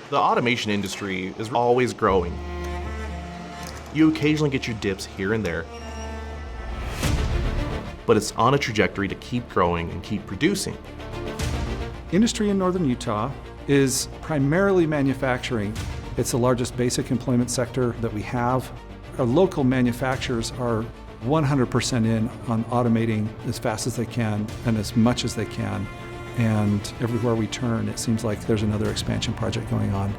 The automation industry is always growing. You occasionally get your dips here and there, but it's on a trajectory to keep growing and keep producing. Industry in northern Utah is primarily manufacturing. It's the largest basic employment sector that we have. Our local manufacturers are 100% in on automating as fast as they can and as much as they can. And everywhere we turn, it seems like there's another expansion project going on.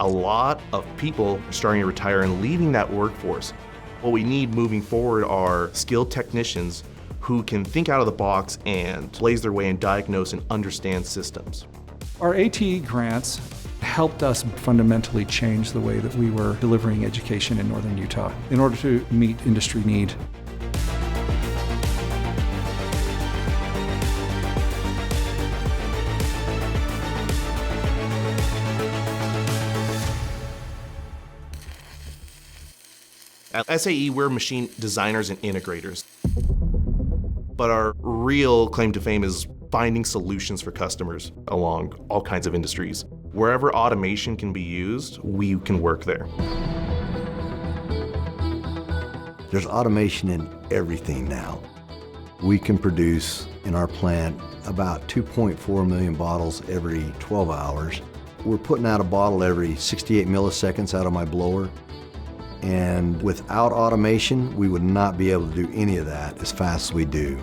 A lot of people are starting to retire and leaving that workforce. What we need moving forward are skilled technicians who can think out of the box and blaze their way and diagnose and understand systems. Our ATE grants helped us fundamentally change the way that we were delivering education in northern Utah in order to meet industry need. At SAE, we're machine designers and integrators. But our real claim to fame is finding solutions for customers along all kinds of industries. Wherever automation can be used, we can work there. There's automation in everything now. We can produce in our plant about 2.4 million bottles every 12 hours. We're putting out a bottle every 68 milliseconds out of my blower. And without automation, we would not be able to do any of that as fast as we do.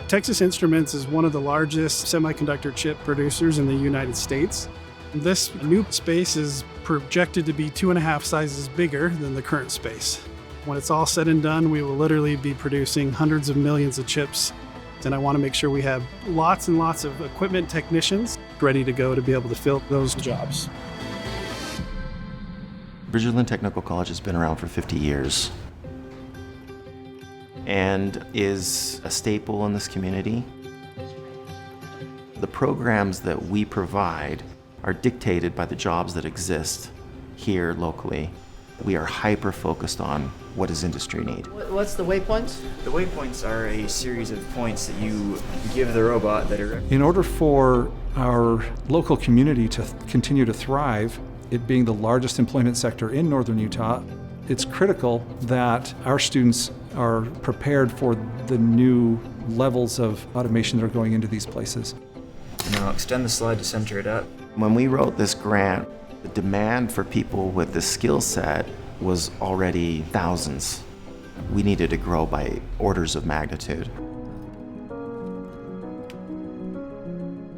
Texas Instruments is one of the largest semiconductor chip producers in the United States. This new space is projected to be 2.5 sizes bigger than the current space. When it's all said and done, we will literally be producing hundreds of millions of chips. And I want to make sure we have lots and lots of equipment technicians ready to go to be able to fill those jobs. Bridgerland Technical College has been around for 50 years and is a staple in this community. The programs that we provide are dictated by the jobs that exist here locally. We are hyper-focused on what does industry need. What's the waypoints? The waypoints are a series of points that you give the robot that are... In order for our local community to continue to thrive, it being the largest employment sector in northern Utah, it's critical that our students are prepared for the new levels of automation that are going into these places. Now extend the slide to center it up. When we wrote this grant, the demand for people with this skill set was already thousands. We needed to grow by orders of magnitude.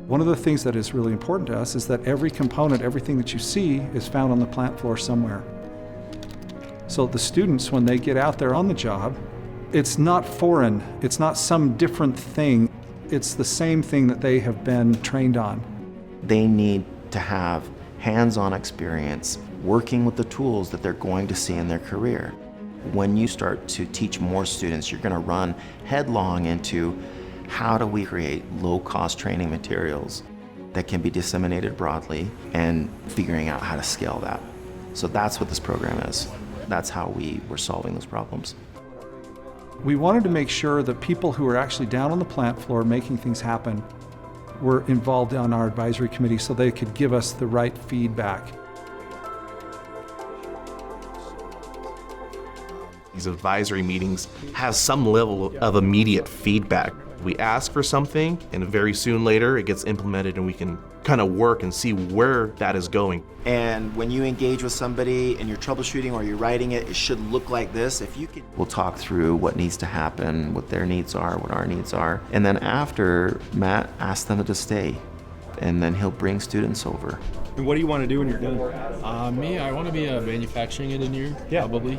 One of the things that is really important to us is that every component, everything that you see, is found on the plant floor somewhere. So the students, when they get out there on the job, it's not foreign, it's not some different thing, it's the same thing that they have been trained on. They need to have hands-on experience working with the tools that they're going to see in their career. When you start to teach more students, you're going to run headlong into how do we create low-cost training materials that can be disseminated broadly and figuring out how to scale that. So that's what this program is. That's how we were solving those problems. We wanted to make sure that people who are actually down on the plant floor making things happen were involved on our advisory committee so they could give us the right feedback. These advisory meetings have some level of immediate feedback. We ask for something, and very soon later it gets implemented, and we can kind of work and see where that is going. And when you engage with somebody and you're troubleshooting or you're writing it, it should look like this. If you could, we'll talk through what needs to happen, what their needs are, what our needs are. And then after, Matt asks them to stay, and then he'll bring students over. And what do you want to do when you're done? Me, I want to be a manufacturing engineer, probably.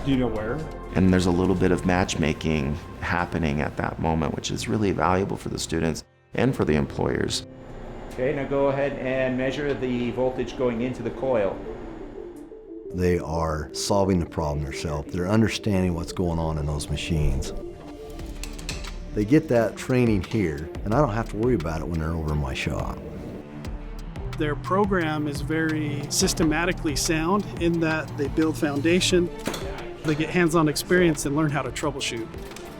Do you know where? And there's a little bit of matchmaking happening at that moment, which is really valuable for the students and for the employers. Okay, now go ahead and measure the voltage going into the coil. They are solving the problem themselves. They're understanding what's going on in those machines. They get that training here, and I don't have to worry about it when they're over in my shop. Their program is very systematically sound in that they build foundation, they get hands-on experience and learn how to troubleshoot,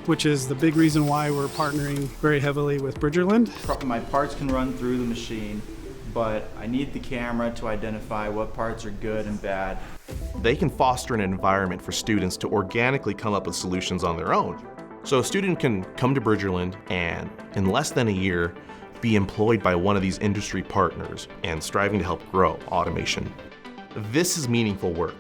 which is the big reason why we're partnering very heavily with Bridgerland. My parts can run through the machine. but I need the camera to identify what parts are good and bad. They can foster an environment for students to organically come up with solutions on their own. So a student can come to Bridgerland and, in less than a year, be employed by one of these industry partners and striving to help grow automation. This is meaningful work.